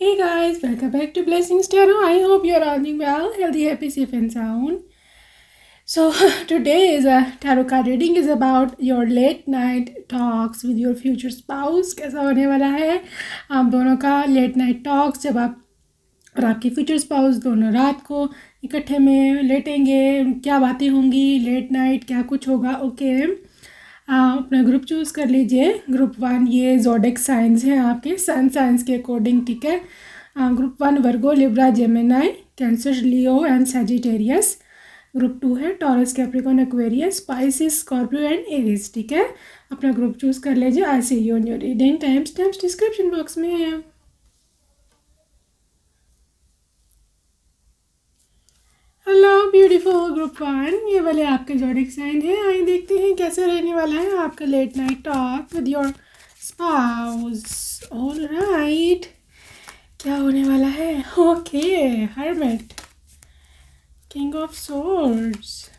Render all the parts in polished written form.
Hey guys, welcome back to Blessings Tarot. I hope you're all doing well, healthy, happy, safe and sound. So today is a tarot card reading is about your late night talks with your future spouse. कैसा होने वाला है आप दोनों का late night talks जब आप और आपके फ्यूचर स्पाउस दोनों रात को इकट्ठे में लेटेंगे, क्या बातें होंगी लेट नाइट, क्या कुछ होगा। ओके, अपना ग्रुप चूज़ कर लीजिए। ग्रुप 1 ये ज़ोडिक साइंस हैं आपके सन साइंस के अकॉर्डिंग, ठीक है। Group 1 Virgo, Libra, Gemini, Cancer, Leo and Sagittarius. Group 2 है Taurus, Capricorn, Aquarius, Pisces, Scorpio and Aries, ठीक है। अपना ग्रुप चूज़ कर लीजिए। I see you on your reading. Times description box में है। हेलो ब्यूटीफुल ग्रुप 1, ये वाले आपके ज़ोडिक साइन है। आइए देखते हैं कैसे रहने वाला है आपका late night talk with your spouse. All right, क्या होने वाला है। Okay, hermit, king of swords,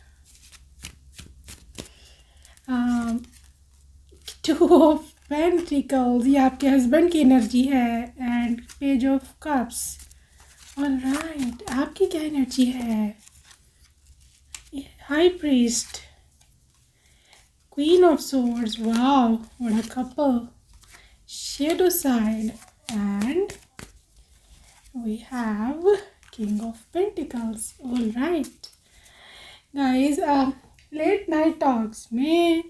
two of pentacles, ये आपके हस्बैंड की एनर्जी है, and page of cups. All right, आपकी क्या एनर्जी है। High priest, queen of swords, wow what a couple, shadow side, and we have king of pentacles. All right guys, late night talks में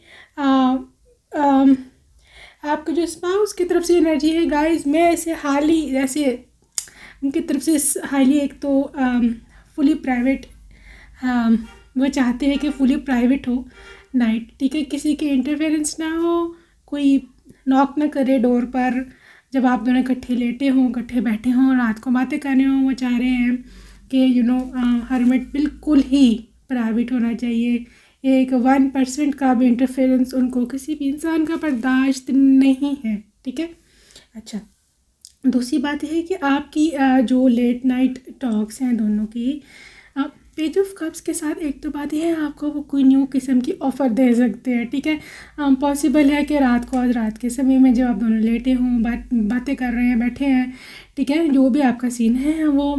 आपके जो spouse की तरफ से energy है गाइस, मैं ऐसे हाली जैसे उनकी तरफ से हाईली एक तो फुली प्राइवेट, वो चाहते हैं कि फुली प्राइवेट हो नाइट, ठीक है। किसी की इंटरफेरेंस ना हो, कोई नॉक ना करे डोर पर जब आप दोनों इकट्ठे लेटे हों, इकट्ठे बैठे हों, रात को बातें करने हों। वो चाह रहे हैं कि हर्मिट बिल्कुल ही प्राइवेट होना चाहिए। एक 1% का भी इंटरफेरेंस उनको किसी भी इंसान का बर्दाश्त नहीं है, ठीक है। अच्छा, दूसरी बात यह है कि आपकी जो लेट नाइट टॉक्स हैं दोनों की, पेज ऑफ कप्स के साथ एक तो बात यह है आपको वो कोई न्यू किस्म की ऑफ़र दे सकते हैं, ठीक है। पॉसिबल है कि रात को आज रात के समय में जब आप दोनों लेटे हों, बातें कर रहे हैं, बैठे हैं, ठीक है, जो भी आपका सीन है वो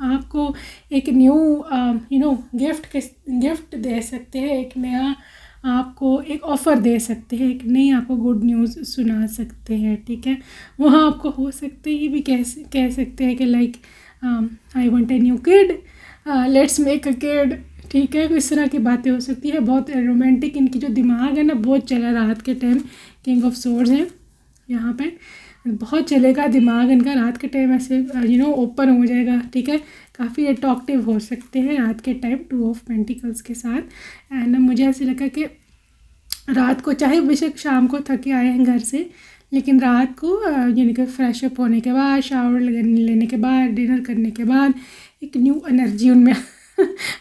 आपको एक न्यू गिफ्ट दे सकते हैं, एक नया आपको एक ऑफ़र दे सकते हैं, एक नई आपको गुड न्यूज़ सुना सकते हैं, ठीक है। वहाँ आपको हो सकते ही भी कह सकते हैं कि like I want a new kid, let's make a kid, ठीक है। इस तरह की बातें हो सकती है। बहुत रोमांटिक इनकी जो दिमाग है ना, बहुत चला रात के टाइम। किंग ऑफ सोर्ड्स है यहाँ पे, बहुत चलेगा दिमाग इनका रात के टाइम, ऐसे ओपन हो जाएगा, ठीक है। काफ़ी अट्रैक्टिव हो सकते हैं रात के टाइम 2 ऑफ पेंटिकल्स के साथ। एंड मुझे ऐसे लगा कि रात को चाहे बेशक शाम को थके आए हैं घर से, लेकिन रात को यानी कि फ्रेश अप होने के बाद, शावर लेने के बाद, डिनर करने के बाद एक न्यू एनर्जी उनमें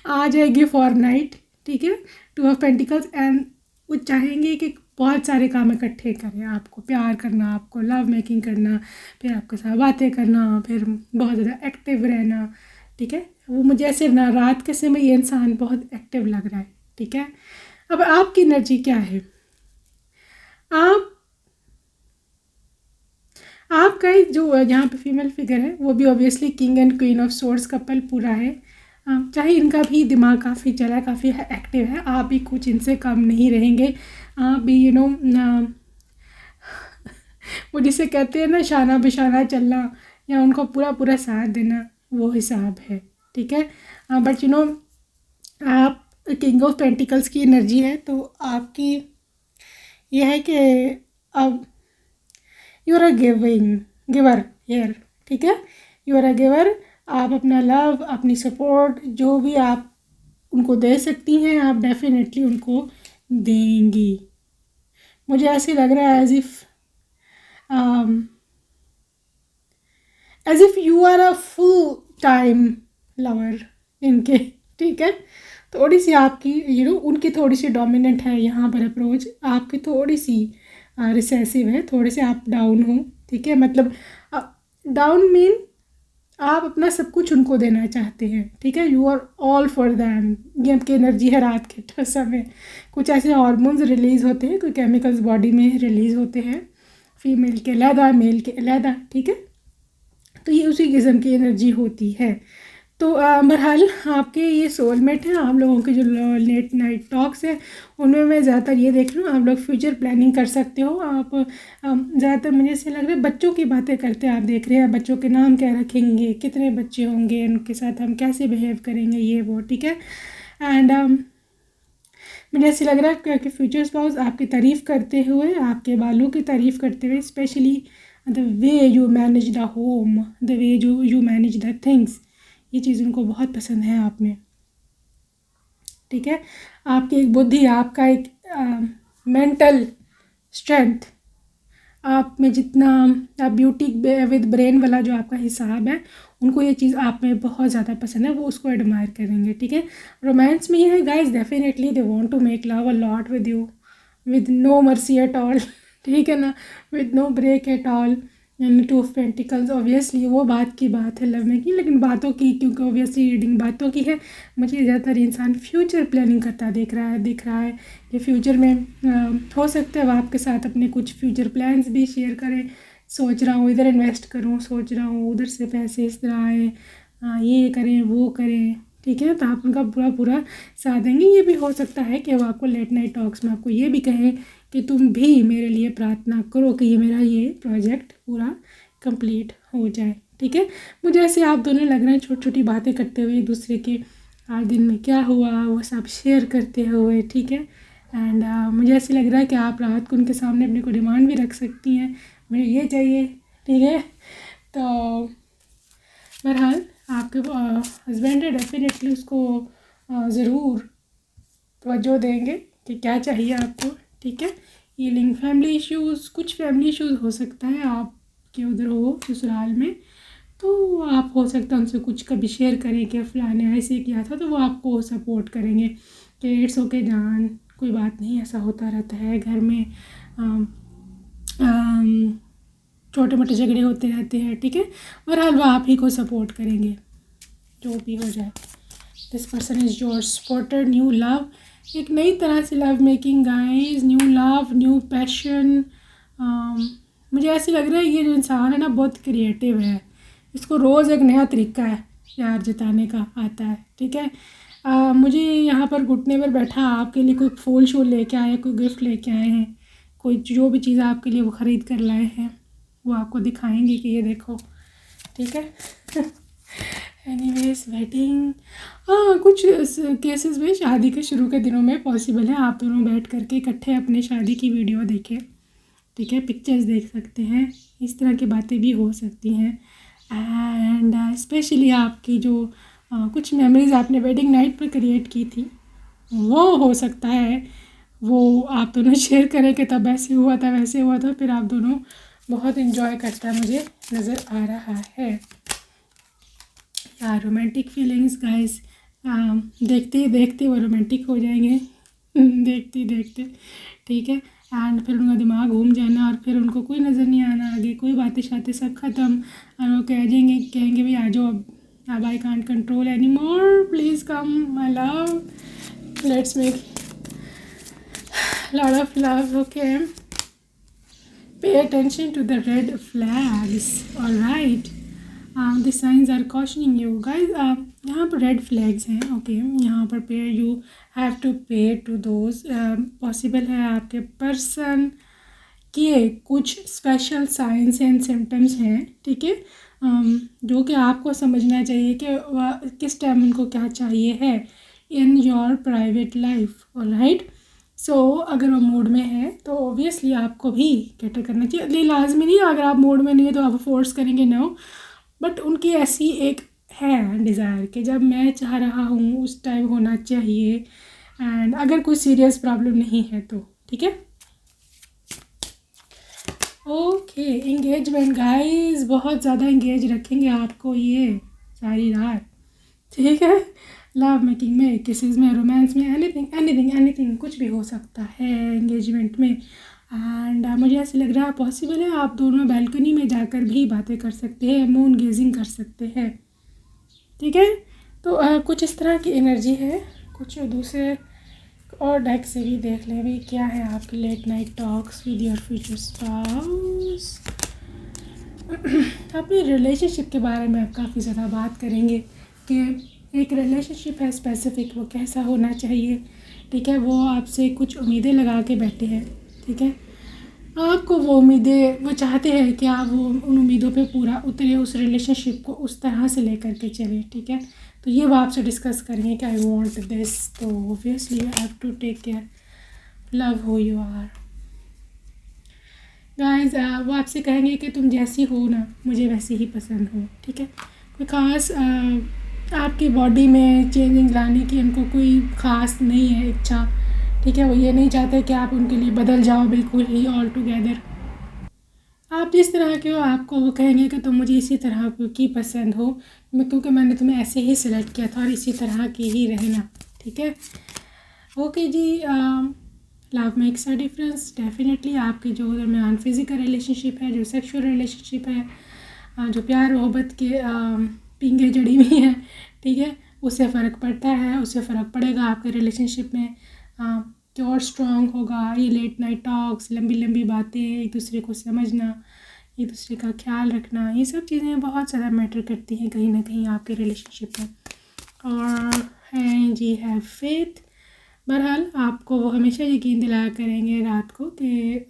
आ जाएगी फॉर नाइट, ठीक है। 2 ऑफ पेंटिकल्स, एंड वो चाहेंगे कि बहुत सारे काम इकट्ठे करें, आपको प्यार करना, आपको लव मेकिंग करना, फिर आपके साथ बातें करना, फिर बहुत ज़्यादा एक्टिव रहना, ठीक है। वो मुझे ऐसे ना रात के समय ये इंसान बहुत एक्टिव लग रहा है, ठीक है। अब आपकी एनर्जी क्या है। आपका जो यहाँ पे फीमेल फिगर है वो भी obviously king and queen of swords couple पूरा है। चाहे इनका भी दिमाग काफ़ी चला है, काफ़ी एक्टिव है, आप भी कुछ इनसे कम नहीं रहेंगे। आप भी वो जिसे कहते हैं ना शाना बिशाना चलना, या उनको पूरा पूरा साथ देना, वो हिसाब है, ठीक है। बट आप किंग ऑफ पेंटिकल्स की एनर्जी है, तो आपकी यह है कि अब you are a giver here, ठीक है। यू आर अ गिवर, आप अपना लव, अपनी सपोर्ट जो भी आप उनको दे सकती हैं, आप डेफिनेटली उनको देंगी। मुझे ऐसे लग रहा है as if you are a full time lover इनके, ठीक है। थोड़ी सी आपकी उनकी थोड़ी सी डोमिनेंट है यहाँ पर अप्रोच, आपकी थोड़ी सी रिसेसिव है, थोड़े से आप डाउन हो, ठीक है। मतलब डाउन मीन आप अपना सब कुछ उनको देना चाहते हैं, ठीक है। You are all for them, ये आपकी एनर्जी है रात के समय। कुछ ऐसे हार्मोन्स रिलीज़ होते हैं, कोई केमिकल्स बॉडी में रिलीज़ होते हैं, फीमेल के अलहदा, मेल के अलहदा, ठीक है। तो ये उसी किस्म की एनर्जी होती है। तो बहरहाल आपके ये सोलमेट हैं। आप लोगों के जो लेट नाइट टॉक्स हैं उनमें मैं ज़्यादातर ये देख रही हूँ, आप लोग फ्यूचर प्लानिंग कर सकते हो। आप ज़्यादातर मुझे ऐसे लग रहा है बच्चों की बातें करते हैं। आप देख रहे हैं बच्चों के नाम क्या रखेंगे, कितने बच्चे होंगे, उनके साथ हम कैसे बिहेव करेंगे, ये वो, ठीक है। एंड मुझे ऐसे लग रहा है कि फ्यूचर स्पाउस आपकी तारीफ़ करते हुए, आपके बालों की तारीफ़ करते हुए, specially the way you manage the home, the way you manage the things, ये चीज़ उनको बहुत पसंद है आप में, ठीक है। आपकी एक बुद्धि, आपका एक मेंटल स्ट्रेंथ, आप में जितना आप ब्यूटी विद ब्रेन वाला जो आपका हिसाब है, उनको ये चीज़ आप में बहुत ज़्यादा पसंद है, वो उसको एडमायर करेंगे, ठीक है। रोमांस में ये है guys, definitely they want to make love a lot with you, with no mercy at all, ठीक है ना, with no break at all. And two of pentacles, obviously वो बात की बात है लव में की, लेकिन बातों की, क्योंकि ऑब्वियसली रीडिंग बातों की है, मुझे ज़्यादातर इंसान फ्यूचर प्लानिंग करता दिख रहा है कि फ्यूचर में हो सकता है वो आपके साथ अपने कुछ फ्यूचर प्लान्स भी शेयर करें। सोच रहा हूँ इधर इन्वेस्ट करूँ, सोच रहा हूँ उधर से पैसे इस तरह आए, ये करें वो करें, ठीक है। तो आप उनका पूरा पूरा साथ देंगे। ये भी हो सकता है कि वो आपको लेट नाइट टॉक्स में आपको ये भी कहें कि तुम भी मेरे लिए प्रार्थना करो कि ये मेरा ये प्रोजेक्ट पूरा कंप्लीट हो जाए, ठीक है। मुझे ऐसे आप दोनों लग रहे हैं छोटी छोटी बातें करते हुए, एक दूसरे के आज दिन में क्या हुआ वो सब शेयर करते हुए, ठीक है। एंड मुझे ऐसे लग रहा है कि आप रात को उनके सामने अपनी को डिमांड भी रख सकती हैं, मुझे ये चाहिए, ठीक है। तो बहरहाल आपके हस्बैंड है, डेफिनेटली उसको ज़रूर तवज्जो देंगे कि क्या चाहिए आपको, ठीक है। हीलिंग फैमिली इश्यूज़, कुछ फैमिली इश्यूज़ हो सकता है आपके उधर हो ससुराल में, तो आप हो सकता है उनसे कुछ कभी शेयर करें कि फ़लाने ऐसे किया था, तो वो आपको सपोर्ट करेंगे कि इट्स ओके जान, कोई बात नहीं, ऐसा होता रहता है घर में, छोटे मोटे झगड़े होते रहते हैं, ठीक है। और हल वो आप ही को सपोर्ट करेंगे जो भी हो जाए। This person is your supporter, new love, एक नई तरह से love making guys, new love, new passion. मुझे ऐसे लग रहा है ये जो इंसान है ना बहुत क्रिएटिव है, इसको रोज़ एक नया तरीका है प्यार जताने का आता है, ठीक है। मुझे यहाँ पर घुटने पर बैठा आपके लिए कोई फूल शूल लेके आए, कोई गिफ्ट लेके आए हैं, कोई जो भी चीज़ आपके लिए वो ख़रीद कर लाए हैं, वो आपको दिखाएंगे कि ये देखो, ठीक है। एनीवेज वेडिंग, कुछ केसेस में शादी के शुरू के दिनों में पॉसिबल है आप दोनों बैठ करके इकट्ठे अपने शादी की वीडियो देखें, ठीक है, पिक्चर्स देख सकते हैं, इस तरह की बातें भी हो सकती हैं। एंड स्पेशली आपकी जो कुछ मेमोरीज आपने वेडिंग नाइट पर क्रिएट की थी, वो हो सकता है वो आप दोनों शेयर करें कि तब ऐसे हुआ था वैसे हुआ था, फिर आप दोनों बहुत इन्जॉय करता मुझे नज़र आ रहा है। यार रोमांटिक फीलिंग्स गाइस, देखते ही देखते वो रोमांटिक हो जाएंगे, देखते ही देखते, ठीक है। एंड फिर उनका दिमाग घूम जाना और फिर उनको कोई नज़र नहीं आना आगे, कोई बातें शातें सब ख़त्म, और वो कहेंगे भाई आ जाओ अब I can't control any more, please come my love, let's make lot of love, okay. Pay attention to the red flags, alright, the signs are cautioning you guys, यहाँ पर रेड फ्लैग्स हैं, ओके। यहाँ पर पे you have to पे to those, possible है आपके person के कुछ स्पेशल साइंस एंड सिम्टम्स हैं, ठीक है, जो कि आपको समझना चाहिए कि किस टाइम उनको क्या चाहिए है in your private life, alright. So अगर वो मूड में है तो ऑब्वियसली आपको भी कैटर करना चाहिए, लाजमी नहीं, अगर आप मूड में नहीं है तो आप फोर्स करेंगे, नो, बट उनकी ऐसी एक है डिज़ायर कि जब मैं चाह रहा हूँ उस टाइम होना चाहिए, एंड अगर कोई सीरियस प्रॉब्लम नहीं है तो, ठीक है। ओके, इंगेजमेंट गाइस, बहुत ज़्यादा इंगेज रखेंगे आपको ये सारी रात, ठीक है। लव मेकिंग में, किसेस में, रोमांस में, एनीथिंग एनीथिंग एनीथिंग, कुछ भी हो सकता है एंगेजमेंट में। एंड मुझे ऐसे लग रहा है पॉसिबल है आप दोनों बैल्कनी में जाकर भी बातें कर सकते हैं, मून गेजिंग कर सकते हैं, ठीक है। तो कुछ इस तरह की एनर्जी है, कुछ दूसरे और डेक से भी देख लें भी क्या है आपके late night talks with your future spouse. अपनी रिलेशनशिप के बारे में अब काफ़ी ज़्यादा बात करेंगे कि एक रिलेशनशिप है स्पेसिफिक, वो कैसा होना चाहिए, ठीक है। वो आपसे कुछ उम्मीदें लगा के बैठे हैं, ठीक है। आपको वो उम्मीदें, वो चाहते हैं कि आप वो उन उम्मीदों पे पूरा उतरे, उस रिलेशनशिप को उस तरह से लेकर के चलें, ठीक है। तो ये वो आपसे डिस्कस करेंगे कि आई वांट दिस, तो obviously you have to take care, love who you are guys. वो आपसे कहेंगे कि तुम जैसी हो ना, मुझे वैसी ही पसंद हो, ठीक है। कोई ख़ास आपकी बॉडी में चेंजिंग लाने की उनको कोई ख़ास नहीं है इच्छा, ठीक है। वो ये नहीं चाहते कि आप उनके लिए बदल जाओ बिल्कुल ही ऑल टुगेदर। आप जिस तरह के हो, आपको वो कहेंगे कि तुम मुझे इसी तरह की पसंद हो, क्योंकि मैंने तुम्हें ऐसे ही सिलेक्ट किया था और इसी तरह की ही रहना, ठीक है। ओके जी। Love makes a difference definitely. आपके जो दरमियान फिज़िकल रिलेशनशिप है, जो सेक्सुअल रिलेशनशिप है, जो प्यार मोहब्बत के पींगे जड़ी हुई हैं, ठीक है, उससे फ़र्क पड़ता है, उससे फ़र्क पड़ेगा आपके रिलेशनशिप में कि और स्ट्रॉन्ग होगा। ये लेट नाइट टॉक्स, लंबी लंबी बातें, एक दूसरे को समझना, एक दूसरे का ख्याल रखना, ये सब चीज़ें बहुत ज़्यादा मैटर करती हैं कहीं ना कहीं आपके रिलेशनशिप में। और हैं जी, हैव फेथ। बहरहाल आपको वो हमेशा यकीन दिलाया करेंगे रात को कि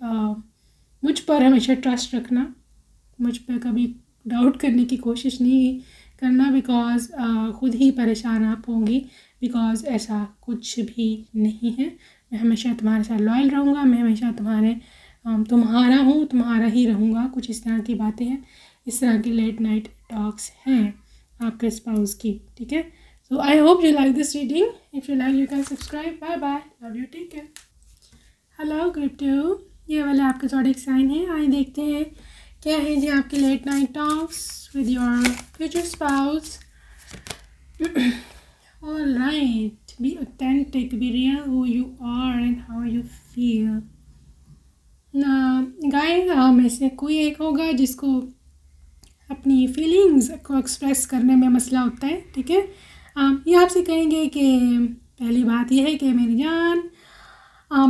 मुझ पर हमेशा ट्रस्ट रखना, मुझ पर कभी डाउट करने की कोशिश नहीं करना, बिकॉज़ ख़ुद ही परेशान आप होंगी, बिकॉज़ ऐसा कुछ भी नहीं है। मैं हमेशा तुम्हारे साथ लॉयल रहूँगा, मैं हमेशा तुम्हारा हूँ, तुम्हारा ही रहूँगा। कुछ इस तरह की बातें हैं, इस तरह की लेट नाइट टॉक्स हैं आपके स्पाउस की, ठीक है। So I hope you like this reading. If you like, you can subscribe. Bye bye. Love you. Take care. Hello Group 2. ये वाले आपके zodiac sign है। आइए देखते हैं क्या है जी आपके late night talks with your future spouse. All right. Be authentic. Be real who you are and how you feel. Guys, में से कोई एक होगा जिसको अपनी फीलिंग्स को एक्सप्रेस करने में मसला होता है, ठीक है। ये आपसे कहेंगे कि पहली बात यह है कि मेरी जान,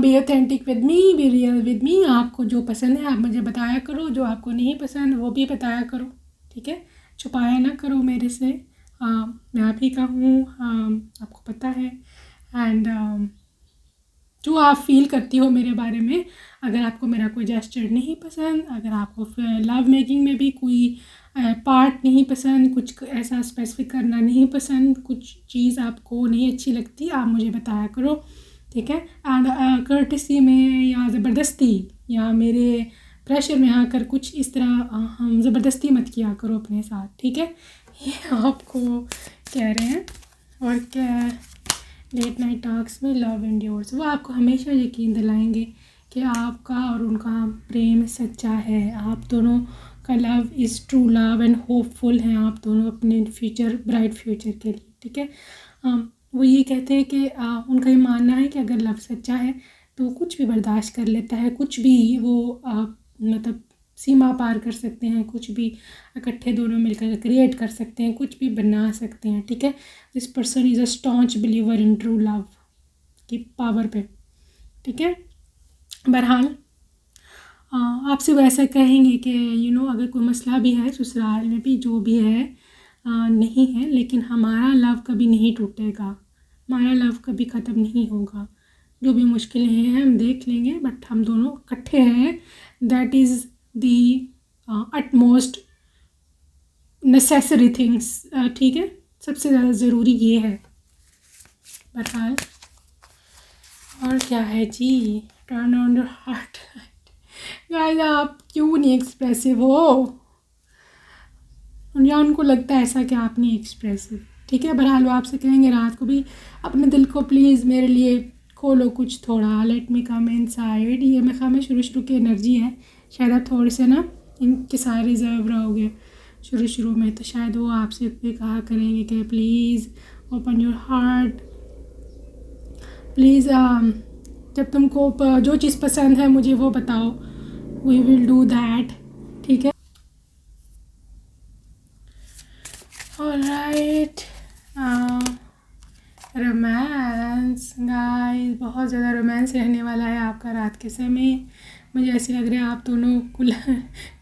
be authentic with me, be real with me. आपको जो पसंद है आप मुझे बताया करो, जो आपको नहीं पसंद वो भी बताया करो, ठीक है। छुपाया ना करो मेरे से। मैं आप ही का हूँ, आपको पता है। एंड जो आप फील करती हो मेरे बारे में, अगर आपको मेरा कोई जेस्चर नहीं पसंद, अगर आपको लव मेकिंग में भी कोई पार्ट नहीं पसंद, कुछ ऐसा स्पेसिफिक करना नहीं पसंद, कुछ चीज़ आपको नहीं अच्छी लगती, आप मुझे बताया करो, ठीक है। एंड कर्टिसी में या ज़बरदस्ती या मेरे प्रेशर में आकर कुछ इस तरह हम ज़बरदस्ती मत किया करो अपने साथ, ठीक है। ये आपको कह रहे हैं। और क्या लेट नाइट टॉक्स में लव एंड्योर्स, वो आपको हमेशा यकीन दिलाएंगे कि आपका और उनका प्रेम सच्चा है, आप दोनों का love is true love and hopeful हैं आप दोनों अपने फ्यूचर, ब्राइट फ्यूचर के लिए, ठीक है। वो ये कहते हैं कि उनका ये मानना है कि अगर लव सच्चा है तो कुछ भी बर्दाश्त कर लेता है, कुछ भी वो मतलब सीमा पार कर सकते हैं, कुछ भी इकट्ठे दोनों मिलकर क्रिएट कर सकते हैं, कुछ भी बना सकते हैं, ठीक है। This person is a staunch believer in true love की पावर पे, ठीक है। बहरहाल आपसे वो ऐसा कहेंगे कि अगर कोई मसला भी है ससुराल में भी, जो भी है नहीं है, लेकिन हमारा लव कभी नहीं टूटेगा, हमारा लव कभी ख़त्म नहीं होगा। जो भी मुश्किलें हैं हम देख लेंगे, बट हम दोनों इकट्ठे हैं। That is the utmost necessary things, ठीक है। सबसे ज़्यादा ज़रूरी ये है। बहरहाल और क्या है जी, turn on your heart. Guys, आप क्यों नहीं एक्सप्रेसिव हो, या उनको लगता है ऐसा कि आप नहीं एक्सप्रेसिव, ठीक है। बहरहाल वो आपसे कहेंगे रात को भी अपने दिल को प्लीज़ मेरे लिए खोलो कुछ थोड़ा, लेट मी कम इनसाइड। ये मैं खामे शुरू की एनर्जी है, शायद आप थोड़े से ना इनके सारे रिजर्व रहोगे शुरू में, तो शायद वो आपसे भी कहा करेंगे कि please open your heart, please जब तुमको जो चीज़ पसंद है मुझे वो बताओ, वी विल डू दैट, ठीक है। ऑलराइट, रोमांस गाइस, बहुत ज़्यादा रोमांस रहने वाला है आपका रात के समय। मुझे ऐसे लग रहा है आप दोनों कूलर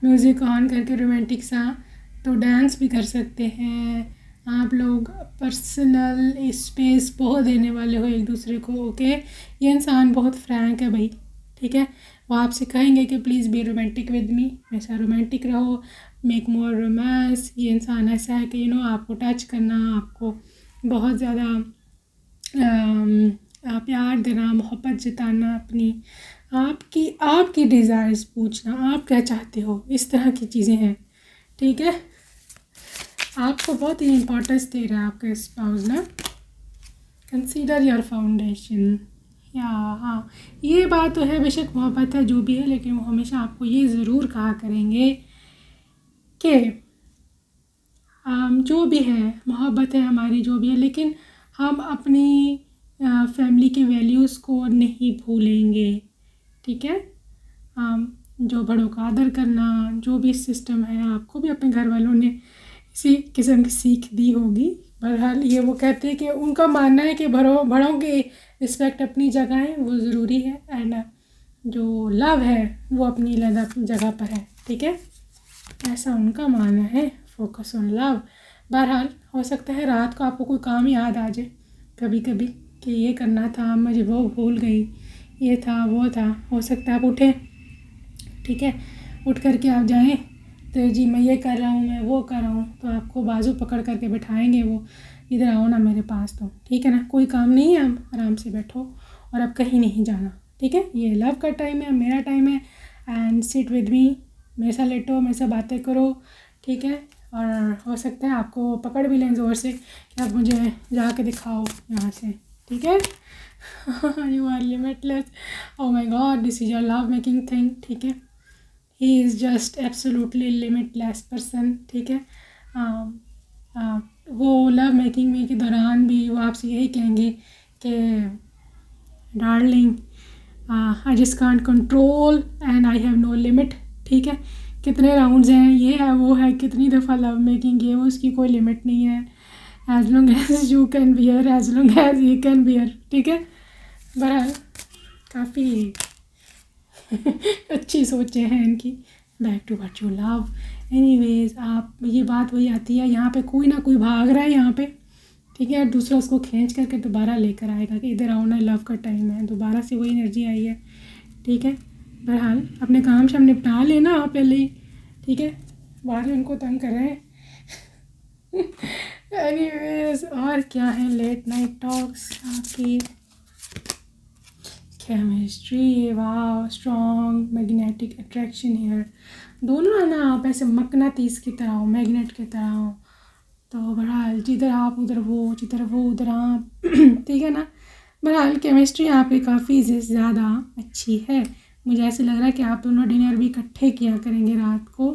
म्यूज़िक ऑन करके रोमांटिक सा तो डांस भी कर सकते हैं। आप लोग पर्सनल स्पेस बहुत देने वाले हो एक दूसरे को। ओके, ये इंसान बहुत फ्रैंक है भाई, ठीक है। वो आपसे कहेंगे कि please be romantic with me, हमेशा रोमांटिक रहो, मेक मोर रोमांस। ये इंसान ऐसा है कि आपको टच करना, आपको बहुत ज़्यादा प्यार देना, मोहब्बत जताना, अपनी आपकी डिज़ायर्स पूछना, आप क्या चाहते हो, इस तरह की चीज़ें हैं, ठीक है। आपको बहुत ही इम्पोर्टेंस दे रहा है आपका स्पाउस ना। Consider your foundation. या हाँ, ये बात तो है, बेशक मोहब्बत है जो भी है, लेकिन वो हमेशा आपको ये ज़रूर कहा करेंगे कि जो भी है, मोहब्बत है हमारी जो भी है, लेकिन हम अपनी फैमिली के वैल्यूज़ को नहीं भूलेंगे, ठीक है। जो बड़ों का आदर करना, जो भी सिस्टम है, आपको भी अपने घर वालों ने इसी किस्म की सीख दी होगी। बहरहाल ये वो कहते हैं कि उनका मानना है कि बड़ों की रिस्पेक्ट अपनी जगह है, वो ज़रूरी है, एंड जो लव है वो अपनी अलग जगह पर है, ठीक है। ऐसा उनका मानना है, फोकस ऑन लव। बहरहाल हो सकता है रात को आपको कोई काम याद आ जाए कभी कभी कि ये करना था, मुझे वो भूल गई, ये था वो था। हो सकता है आप उठें, ठीक है, उठ करके आप जाएं तो जी मैं ये कर रहा हूँ, मैं वो कर रहा हूँ, तो आपको बाजू पकड़ करके बैठाएंगे वो, इधर आओ ना मेरे पास, तो ठीक है ना, कोई काम नहीं है, आप आराम से बैठो और अब कहीं नहीं जाना, ठीक है। ये लव का टाइम है, मेरा टाइम है, एंड सिट विद मी, मेरे साथ लेटो, मेरे साथ बातें करो, ठीक है। और हो सकता है आपको पकड़ भी लें ज़ोर से कि आप मुझे जाके दिखाओ यहाँ से, ठीक है। You are limitless, oh my god, this is your love making thing, ठीक है। He is just absolutely limitless person, ठीक है। वो लव मेकिंग में के दौरान भी वो आपसे यही कहेंगे कि darling, I just can't control and I have no limit, ठीक है। कितने राउंड्स हैं, ये है वो है, कितनी दफ़ा लव मेकिंग है, वो उसकी कोई लिमिट नहीं है। As long as you can bear, as long as he can bear, ठीक है। बहरहाल काफ़ी अच्छी सोचें हैं इनकी। Back to what you love. Anyways, आप ये बात वही आती है, यहाँ पे कोई ना कोई भाग रहा है यहाँ पे, ठीक है, और दूसरा उसको खींच करके दोबारा लेकर आएगा कि इधर आओ ना, लव का टाइम है, दोबारा से वही एनर्जी आई है, ठीक है। बहरहाल अपने काम से हम निपटा लेना आप पहले ही, ठीक है, बाहर उनको तंग कर रहे हैं। एनीवेज, और क्या है, लेट नाइट टॉक्स आपकी केमिस्ट्री, वाह, स्ट्रॉन्ग मैग्नेटिक अट्रैक्शन हियर। दोनों है ना, आप ऐसे मकनातीस की तरह हो, मैग्नेट की तरह हो, तो बहरहाल जिधर आप उधर वो, जिधर वो उधर आप, ठीक है ना। बहरहाल केमिस्ट्री आपकी काफ़ी ज़्यादा अच्छी है। मुझे ऐसे लग रहा है कि आप दोनों डिनर भी इकट्ठे किया करेंगे रात को,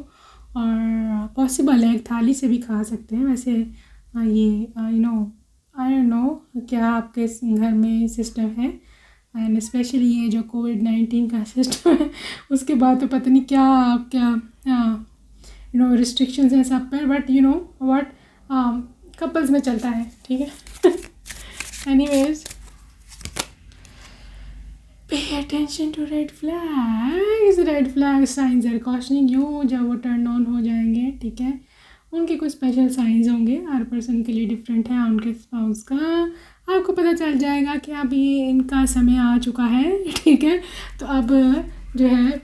और पॉसिबल है एक थाली से भी खा सकते हैं वैसे। ये आई डोंट नो क्या आपके घर में सिस्टम है, एंड स्पेशली ये जो कोविड-19 का सिस्टम है उसके बाद तो पता नहीं क्या रिस्ट्रिक्शंस हैं सब पर, बट व्हाट कपल्स में चलता है, ठीक है। Anyways, pay attention to red flag signs are cautioning you. जब वो टर्न ऑन हो जाएंगे, ठीक है, उनके कुछ स्पेशल साइंस होंगे, हर पर्सन के लिए डिफरेंट है, उनके स्पाउस का आपको पता चल जाएगा कि अब ये इनका समय आ चुका है, ठीक है। तो अब जो है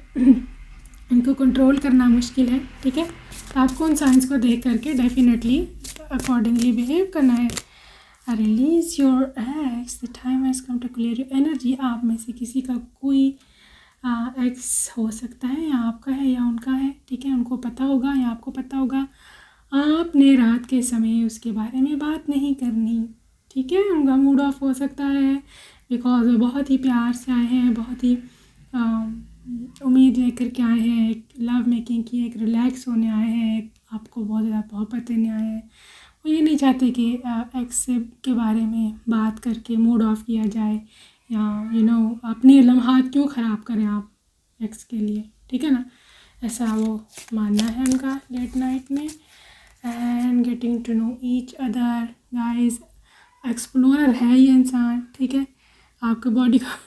इनको कंट्रोल करना मुश्किल है, ठीक है। तो आपको उन साइंस को देख करके डेफिनेटली अकॉर्डिंगली बिहेव करना है। Release your ex, the time has come to clear your energy. आप में से किसी का कोई एक्स हो सकता है, या आपका है या उनका है, ठीक है। उनको पता होगा या आपको पता होगा, आपने रात के समय उसके बारे में बात नहीं करनी, ठीक है। उनका मूड ऑफ हो सकता है बिकॉज वो बहुत ही प्यार से आए हैं, बहुत ही उम्मीद लेकर के आए हैं, एक लव मेकिंग की, एक रिलैक्स होने आए हैं, आपको बहुत ज़्यादा मोहब्बत देने आए हैं। वो ये नहीं चाहते कि एक्स के बारे में बात करके मूड ऑफ किया जाए, या अपने लम्हात क्यों ख़राब करें आप एक्स के लिए, ठीक है ना। ऐसा वो मानना है उनका लेट नाइट में। And getting to know each other guys, explorer है ये इंसान, ठीक है। आपके बॉडी का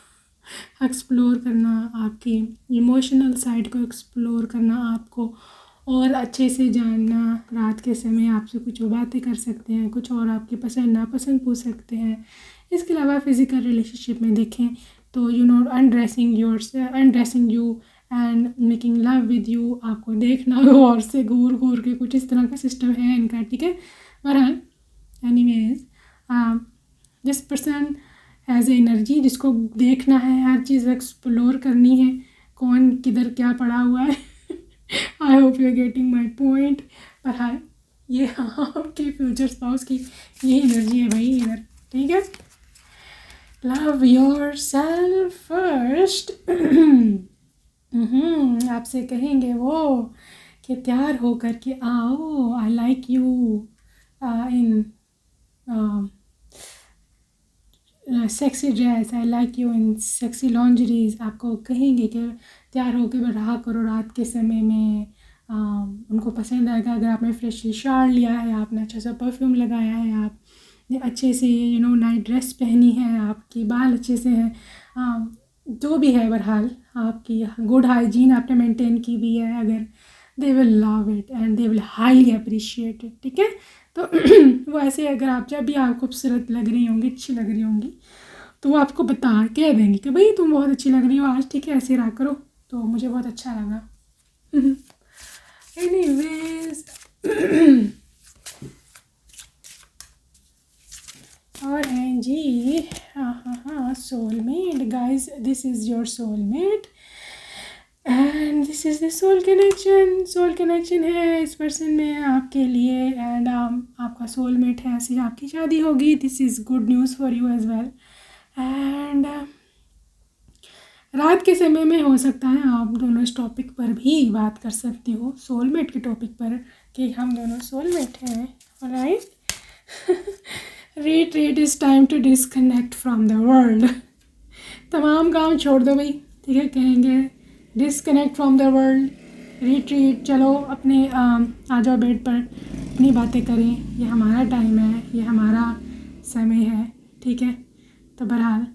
एक्सप्लोर करना, आपकी इमोशनल साइड को एक्सप्लोर करना, आपको और अच्छे से जानना। रात के समय आपसे कुछ बातें कर सकते हैं, कुछ और आपकी पसंद नापसंद पूछ सकते हैं। इसके अलावा फ़िज़िकल रिलेशनशिप में देखें तो undressing you and making love with you, आपको देखना हो और से घूर घूर के, कुछ इस तरह का सिस्टम है इनका, ठीक है। बहरहाल anyways, this person has a energy जिसको देखना है, हर चीज़ एक्सप्लोर करनी है, कौन किधर क्या पड़ा हुआ है। I hope you are getting my point. बहरहाल ये आपके फ्यूचर स्पाउस की ये एनर्जी है भाई इधर, ठीक है। Love your self first. आपसे कहेंगे वो कि तैयार होकर के आओ, I like you in sexy dress, I like you in sexy lingeries. आपको कहेंगे कि तैयार होकर रहा करो रात के समय में, उनको पसंद आएगा अगर आपने फ्रेशली शावर लिया है, आपने अच्छा सा परफ्यूम लगाया है, आप अच्छे से नाइट ड्रेस पहनी है, आपकी बाल अच्छे से हैं, जो भी है बहरहाल आपकी गुड हाइजीन आपने मेंटेन की भी है, अगर they will love it and they will highly appreciate it, ठीक है। तो वो ऐसे अगर आप जब भी आप खूबसूरत लग रही होंगी, अच्छी लग रही होंगी, तो वो आपको बता कह देंगे कि भाई तुम बहुत अच्छी लग रही हो आज, ठीक है, ऐसे रहा करो। तो मुझे बहुत अच्छा लगा। एनीवेज और हैं जी, हाँ, soulmate guys, this is your soulmate and this is the soul connection है इस पर्सन में आपके लिए, एंड आपका सोलमेट है, ऐसी आपकी शादी होगी। This is good news for you as well. And रात के समय में हो सकता है आप दोनों इस टॉपिक पर भी बात कर सकती हो, सोलमेट के टॉपिक पर, कि हम दोनों सोलमेट हैं, alright. Retreat is time to disconnect from the world. तमाम काम छोड़ दो भाई, ठीक है, कहेंगे disconnect from the world, retreat, चलो अपने आ जाओ बेड पर, अपनी बातें करें, ये हमारा टाइम है, ये हमारा समय है, ठीक है। तो बहरहाल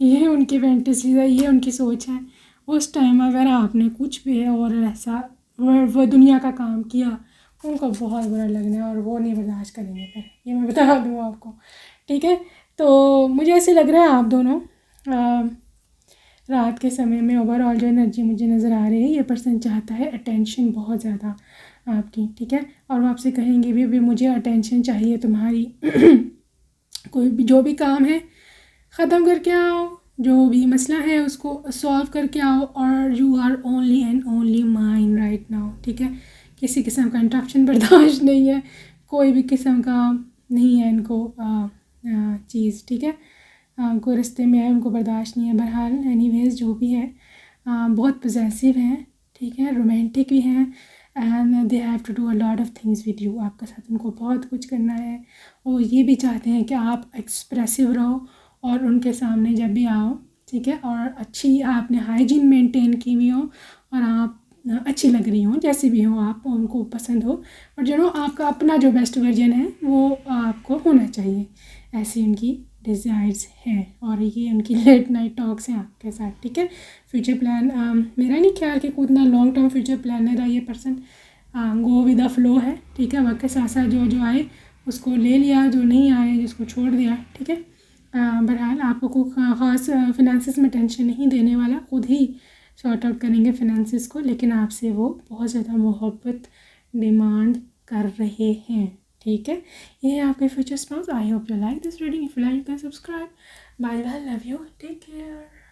ये उनकी फैंटेसी है, ये उनकी सोच है। उस टाइम अगर आपने कुछ भी और ऐसा वो दुनिया का काम किया, उनको बहुत बुरा लगना है और वो नहीं बर्दाश्त करेंगे फिर, ये मैं बता दूँ आपको, ठीक है। तो मुझे ऐसे लग रहा है आप दोनों रात के समय में ओवरऑल जो एनर्जी मुझे नज़र आ रही है, ये पर्सन चाहता है अटेंशन बहुत ज़्यादा आपकी, ठीक है। और वो आपसे कहेंगे भी मुझे अटेंशन चाहिए तुम्हारी। कोई भी जो भी काम है ख़त्म करके आओ, जो भी मसला है उसको सॉल्व करके आओ, और you are only and only mine right now, ठीक है। किसी किस्म का इंटरप्शन बर्दाश्त नहीं है, कोई भी किस्म का नहीं है इनको चीज़, ठीक है। कोई रिश्ते में है उनको बर्दाश्त नहीं है। बहरहाल एनीवेज जो भी है, बहुत पॉजेसिव हैं, ठीक है, रोमांटिक भी हैं, and they have to do a lot of things with you. आपके साथ उनको बहुत कुछ करना है, और ये भी चाहते हैं कि आप एक्सप्रेसिव रहो और उनके सामने जब भी आओ, ठीक है, और अच्छी आपने हाइजीन मेंटेन की हुई हो, और आप अच्छी लग रही हो, जैसी भी हो आप, उनको पसंद हो, और जो आपका अपना जो बेस्ट वर्जन है वो आपको होना चाहिए, ऐसी उनकी डिज़ायर्स हैं। और ये उनकी लेट नाइट टॉक्स हैं आपके साथ, ठीक है। फ्यूचर प्लान मेरा नहीं ख्याल कि कोई इतना लॉन्ग टर्म फ्यूचर प्लानर है ये person, go with the flow है, ठीक है। वक्त के साथ साथ जो आए उसको ले लिया, जो नहीं आए जिसको छोड़ दिया, ठीक है। बहरहाल आपको कोई ख़ास फिनेंसिस में टेंशन नहीं देने वाला, खुद ही सॉर्ट आउट करेंगे फिनेंसिस को, लेकिन आपसे वो बहुत ज़्यादा मोहब्बत डिमांड कर रहे हैं, ठीक है। ये है आपके future spouse. I hope you like this reading. If you like, can subscribe. Bye bye, love you, take care.